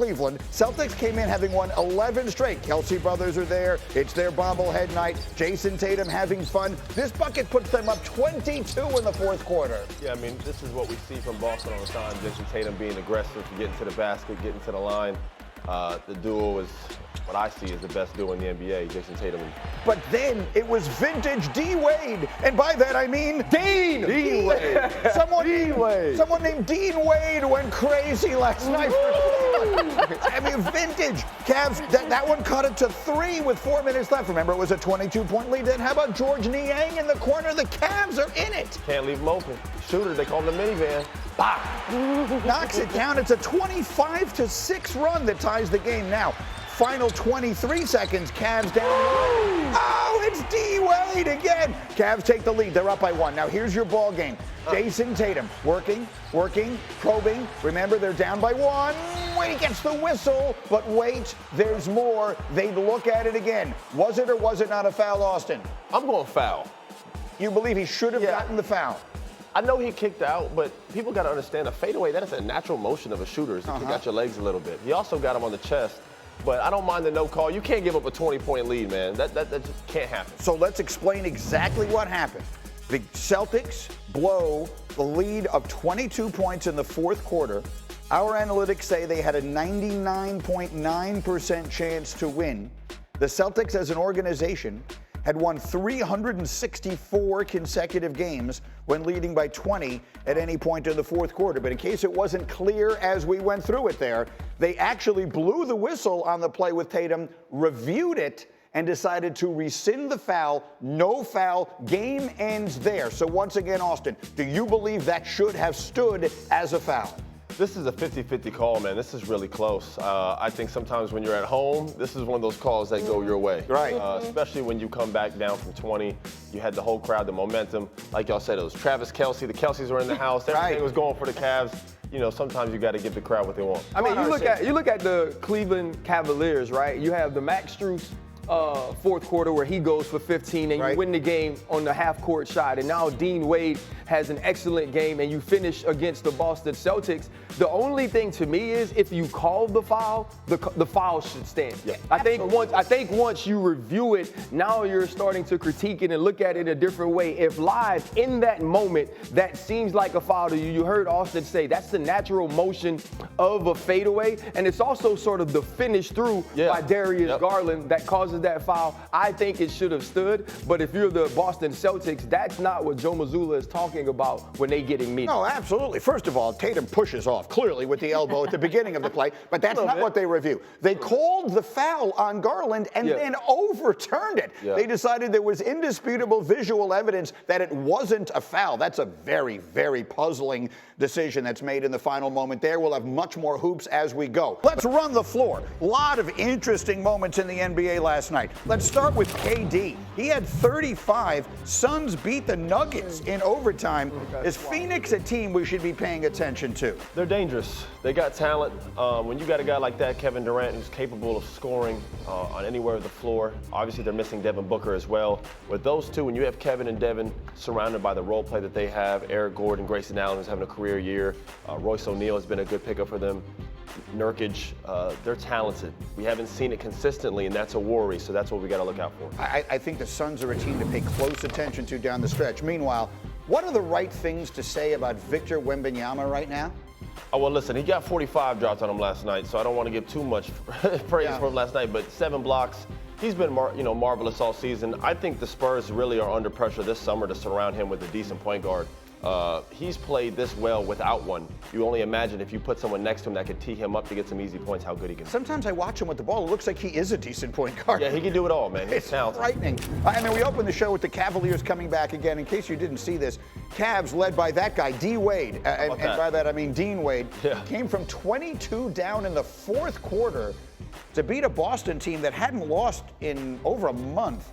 Cleveland. Celtics came in having won 11 straight. Kelsey brothers are there. It's their bobblehead night. Jason Tatum having fun. This bucket puts them up 22 in the fourth quarter. Yeah, I mean, this is what we see from Boston all the time. Jason Tatum being aggressive, getting to the basket, getting to the line. The duo is what I see as the best duo in the NBA, Jason Tatum. But then it was vintage D. Wade. And by that I mean Dean Wade. Someone named Dean Wade went crazy last night. I mean, vintage. Cavs, that one cut it to 3 with 4 minutes left. Remember, it was a 22-point lead. Then how about George Niang in the corner? The Cavs are in it. Can't leave him open. Shooter, they call him the minivan. Bah! Knocks it down. It's a 25-6 run that ties the game now. Final 23 seconds, Cavs down. Oh, it's D. Wade again. Cavs take the lead. They're up by 1. Now here's your ball game. Jason Tatum working, probing. Remember, they're down by 1. Wade gets the whistle, but wait, there's more. They'd look at it again. Was it or was it not a foul, Austin? I'm going foul. You believe he should have gotten the foul? I know he kicked out, but people got to understand a fadeaway, that is a natural motion of a shooter, is to kick out your legs a little bit. He also got him on the chest. But I don't mind the no call. You can't give up a 20-point lead, man. That just can't happen. So let's explain exactly what happened. The Celtics blow the lead of 22 points in the fourth quarter. Our analytics say they had a 99.9% chance to win. The Celtics as an organization had won 364 consecutive games when leading by 20 at any point in the fourth quarter. But in case it wasn't clear as we went through it there, they actually blew the whistle on the play with Tatum, reviewed it, and decided to rescind the foul. No foul. Game ends there. So once again, Austin, do you believe that should have stood as a foul? This is a 50-50 call, man. This is really close. I think sometimes when you're at home, this is one of those calls that go your way. Right. Especially when you come back down from 20. You had the whole crowd, the momentum. Like y'all said, it was Travis Kelce. The Kelces were in the house. Everything was going for the Cavs. You know, sometimes you got to give the crowd what they want. I mean, you look at the Cleveland Cavaliers, right? You have the Max Strus fourth quarter where he goes for 15 and you win the game on the half-court shot. And now Dean Wade has an excellent game and you finish against the Boston Celtics. The only thing to me is if you call the foul, the foul should stand. Yeah, I think once you review it, now you're starting to critique it and look at it a different way. If live in that moment that seems like a foul to you, you heard Austin say that's the natural motion of a fadeaway, and it's also sort of the finish through by Darius Garland that causes that foul. I think it should have stood, but if you're the Boston Celtics, that's not what Joe Mazzulla is talking about when they getting mean. No, absolutely. First of all, Tatum pushes off clearly with the elbow at the beginning of the play, but that's not what they review. They called the foul on Garland and then overturned it. They decided there was indisputable visual evidence that it wasn't a foul. That's a very, very puzzling decision that's made in the final moment there. We'll have much more hoops as we go. Let's run the floor. A lot of interesting moments in the NBA last night. Let's start with KD. He had 35. Suns beat the Nuggets in overtime. Is Phoenix a team we should be paying attention to? They're dangerous. They got talent. When you got a guy like that, Kevin Durant, who's capable of scoring on anywhere of the floor, obviously they're missing Devin Booker as well. With those two, when you have Kevin and Devin surrounded by the role play that they have, Eric Gordon, Grayson Allen is having a career year. Royce O'Neal has been a good pickup for them. Nurkic, they're talented. We haven't seen it consistently, and that's a worry, so that's what we got to look out for. I think the Suns are a team to pay close attention to down the stretch. Meanwhile, what are the right things to say about Victor Wembanyama right now? Oh, well, listen, he got 45 dropped on him last night, so I don't want to give too much praise for him last night, but 7 blocks. He's been marvelous all season. I think the Spurs really are under pressure this summer to surround him with a decent point guard. He's played this well without one. You only imagine if you put someone next to him that could tee him up to get some easy points, how good he can be. Sometimes I watch him with the ball. It looks like he is a decent point guard. Yeah, he can do it all, man. He's talented. Frightening. And then we open the show with the Cavaliers coming back again. In case you didn't see this, Cavs led by that guy, D. Wade. And by that, I mean Dean Wade. Came from 22 down in the fourth quarter to beat a Boston team that hadn't lost in over a month.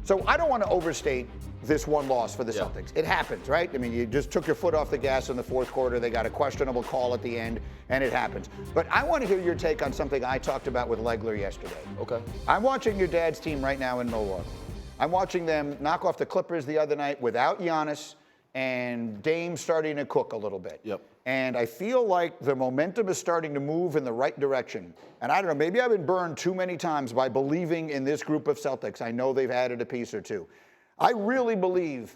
So I don't want to overstate this one loss for the Celtics. It happens, right? I mean, you just took your foot off the gas in the fourth quarter. They got a questionable call at the end, and it happens. But I want to hear your take on something I talked about with Legler yesterday. Okay. I'm watching your dad's team right now in Milwaukee. I'm watching them knock off the Clippers the other night without Giannis and Dame starting to cook a little bit. Yep. And I feel like the momentum is starting to move in the right direction. And I don't know, maybe I've been burned too many times by believing in this group of Celtics. I know they've added a piece or two. I really believe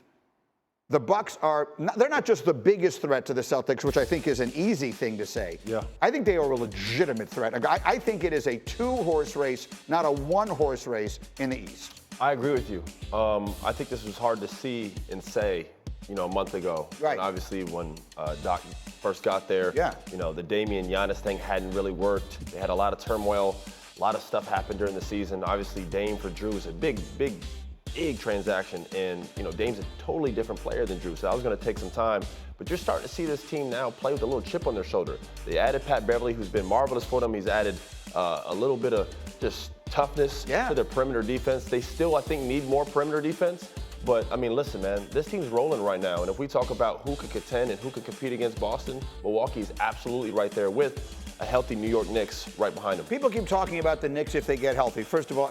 the Bucks they're not just the biggest threat to the Celtics, which I think is an easy thing to say. Yeah. I think they are a legitimate threat. I think it is a 2-horse race, not a 1-horse race in the East. I agree with you. I think this was hard to see and say, a month ago. Right. And obviously, when Doc first got there, yeah. The Damian Giannis thing hadn't really worked. They had a lot of turmoil. A lot of stuff happened during the season. Obviously, Dame for Drew is a big transaction. And, Dame's a totally different player than Drew. So that was going to take some time. But you're starting to see this team now play with a little chip on their shoulder. They added Pat Beverly, who's been marvelous for them. He's added a little bit of just toughness to their perimeter defense. They still, I think, need more perimeter defense. But, listen, man, this team's rolling right now. And if we talk about who could contend and who could compete against Boston, Milwaukee's absolutely right there with a healthy New York Knicks right behind them. People keep talking about the Knicks if they get healthy. First of all,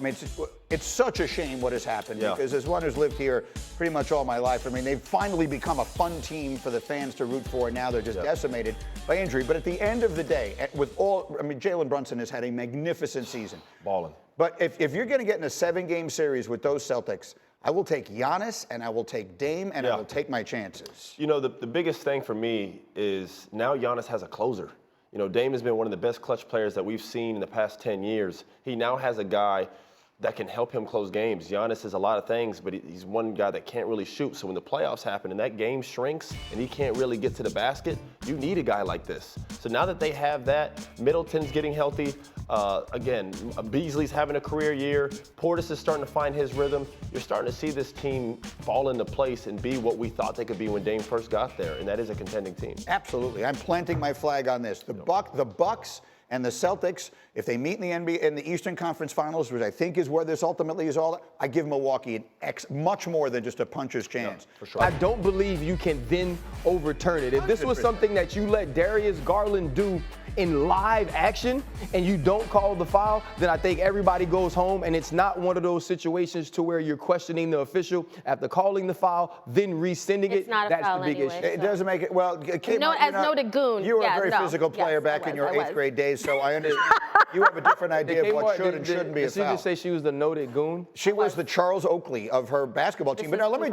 it's such a shame what has happened because as one who's lived here pretty much all my life, they've finally become a fun team for the fans to root for, and now they're just decimated by injury. But at the end of the day, Jalen Brunson has had a magnificent season. Balling. But if you're going to get in a 7-game series with those Celtics, I will take Giannis and I will take Dame and I will take my chances. The biggest thing for me is now Giannis has a closer. Dame has been one of the best clutch players that we've seen in the past 10 years. He now has a guy that can help him close games. Giannis is a lot of things, but he's one guy that can't really shoot. So when the playoffs happen and that game shrinks and he can't really get to the basket, you need a guy like this. So now that they have that, Middleton's getting healthy. Again, Beasley's having a career year. Portis is starting to find his rhythm. You're starting to see this team fall into place and be what we thought they could be when Dame first got there, and that is a contending team. Absolutely. I'm planting my flag on this. The Bucks and the Celtics, if they meet in the NBA in the Eastern Conference Finals, which I think is where this ultimately is all, I give Milwaukee much more than just a puncher's chance. Yeah, for sure. I don't believe you can then overturn it. If this was something that you let Darius Garland do in live action and you don't call the foul, then I think everybody goes home, and it's not one of those situations to where you're questioning the official after calling the foul, then rescinding it. It's not a That's foul the big anyway, issue. It doesn't make it, well, Kim, as noted goon. You were a very no. physical player back in your 8th grade days, so I understand. You have a different idea of what should and shouldn't be a foul. Did she just say she was the noted goon? She was the Charles Oakley of her basketball team. But now let me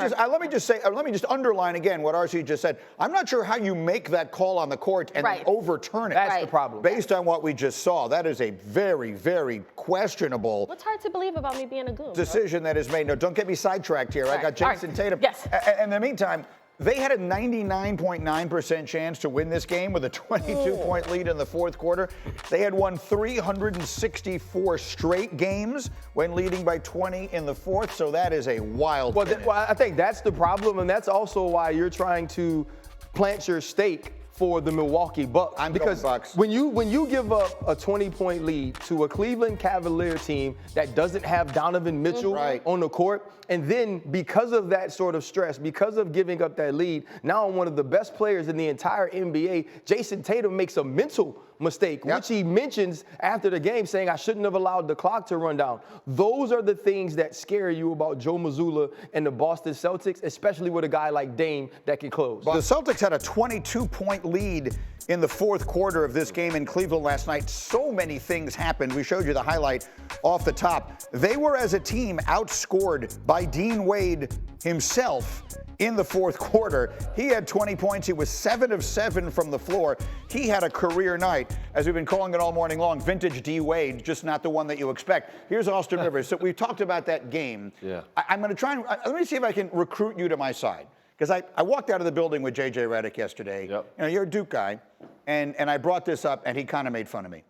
just underline again what RC just said. I'm not sure how you make that call on the court and then overturn it. That's the problem. Based on what we just saw, that is a very, very questionable. What's hard to believe about me being a goon? Decision that is made. No, don't get me sidetracked here. I got Jason Tatum. Yes. And in the meantime, they had a 99.9% chance to win this game with a 22-point lead in the fourth quarter. They had won 364 straight games when leading by 20 in the fourth, so that is a wild finish. Well, I think that's the problem, and that's also why you're trying to plant your stake for the Milwaukee Bucks. Because Bucks. When you give up a 20-point lead to a Cleveland Cavalier team that doesn't have Donovan Mitchell on the court, and then because of that sort of stress, because of giving up that lead, now one of the best players in the entire NBA, Jason Tatum, makes a mental mistake, which he mentions after the game, saying, I shouldn't have allowed the clock to run down. Those are the things that scare you about Joe Mazzulla and the Boston Celtics, especially with a guy like Dame that can close. The Celtics had a 22-point lead in the fourth quarter of this game in Cleveland last night. So many things happened. We showed you the highlight off the top. They were, as a team, outscored by Dean Wade himself in the fourth quarter. He had 20 points. He was 7 of 7 from the floor. He had a career night, as we've been calling it all morning long, vintage D Wade, just not the one that you expect. Here's Austin Rivers. So we've talked about that game. Yeah. I'm going to try and let me see if I can recruit you to my side. Because I walked out of the building with J.J. Redick yesterday. Yep. You're a Duke guy, and I brought this up, and he kind of made fun of me.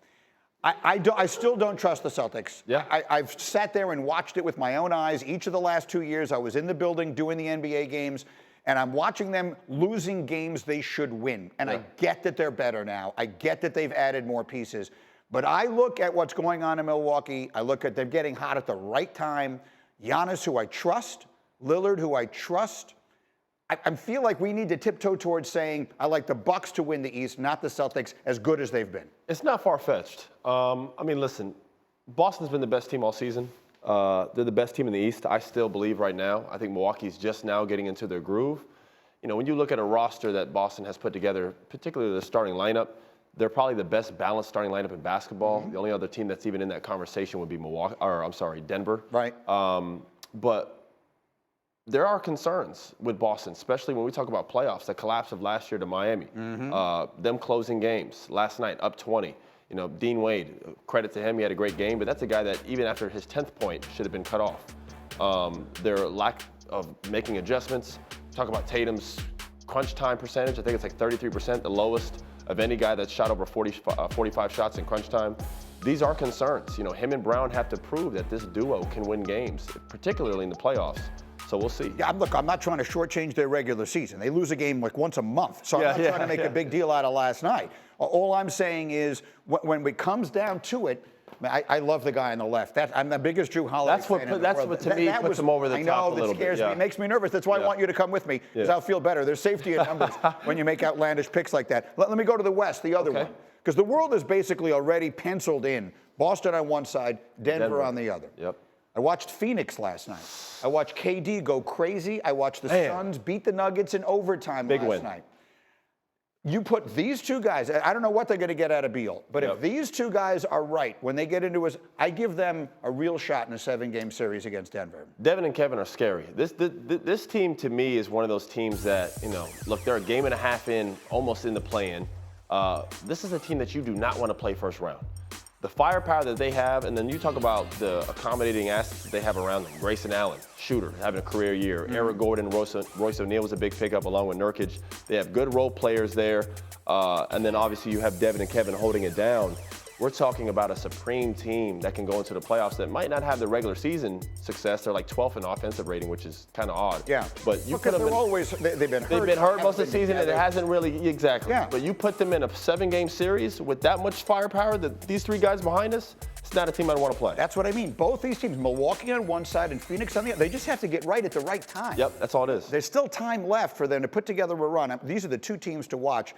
I still don't trust the Celtics. Yeah. I've sat there and watched it with my own eyes. Each of the last 2 years, I was in the building doing the NBA games, and I'm watching them losing games they should win. And I get that they're better now. I get that they've added more pieces. But I look at what's going on in Milwaukee. I look at them getting hot at the right time. Giannis, who I trust. Lillard, who I trust. I feel like we need to tiptoe towards saying I like the Bucks to win the East, not the Celtics, as good as they've been. It's not far-fetched. Listen, Boston's been the best team all season. They're the best team in the East, I still believe right now. I think Milwaukee's just now getting into their groove. you know, when you look at a roster that Boston has put together, particularly the starting lineup, they're probably the best balanced starting lineup in basketball. The only other team that's even in that conversation would be Denver. Right. But there are concerns with Boston, especially when we talk about playoffs. The collapse of last year to Miami, them closing games last night, up 20. You know, Dean Wade, credit to him, he had a great game, but that's a guy that even after his 10th point should have been cut off. Their lack of making adjustments. Talk about Tatum's crunch time percentage. I think it's like 33%, the lowest of any guy that's shot over 45 shots in crunch time. These are concerns. You know, him and Brown have to prove that this duo can win games, particularly in the playoffs. So we'll see. Yeah, look, I'm not trying to shortchange their regular season. They lose a game like once a month. So I'm not trying to make a big deal out of last night. All I'm saying is when it comes down to it, I love the guy on the left. I'm the biggest Drew Holiday fan in the world. That's what to me puts him over the top a little bit. I know, that scares me. It makes me nervous. That's why I want you to come with me, because I'll feel better. There's safety in numbers when you make outlandish picks like that. Let me go to the West, the other one. Because the world is basically already penciled in. Boston on one side, Denver on the other. Yep. I watched Phoenix last night. I watched KD go crazy. I watched the Suns beat the Nuggets in overtime last night. You put these two guys, I don't know what they're going to get out of Beal, but if these two guys are right, when they get into I give them a real shot in a 7-game series against Denver. Devin and Kevin are scary. This team, to me, is one of those teams that, you know, look, they're a game and a half in, almost in the play-in. This is a team that you do not want to play first round. The firepower that they have, and then you talk about the accommodating assets that they have around them. Grayson Allen, shooter, having a career year. Eric Gordon, Royce O'Neal was a big pickup along with Nurkic. They have good role players there. And then obviously you have Devin and Kevin holding it down. We're talking about a supreme team that can go into the playoffs that might not have the regular season success. They're like 12th in offensive rating, which is kind of odd. Yeah. But you put them they've been hurt. They've been hurt most of the season, and it hasn't really exactly. Yeah. But you put them in a 7-game series with that much firepower, that these three guys behind us, it's not a team I'd want to play. That's what I mean. Both these teams, Milwaukee on one side and Phoenix on the other, they just have to get right at the right time. Yep, that's all it is. There's still time left for them to put together a run. These are the two teams to watch.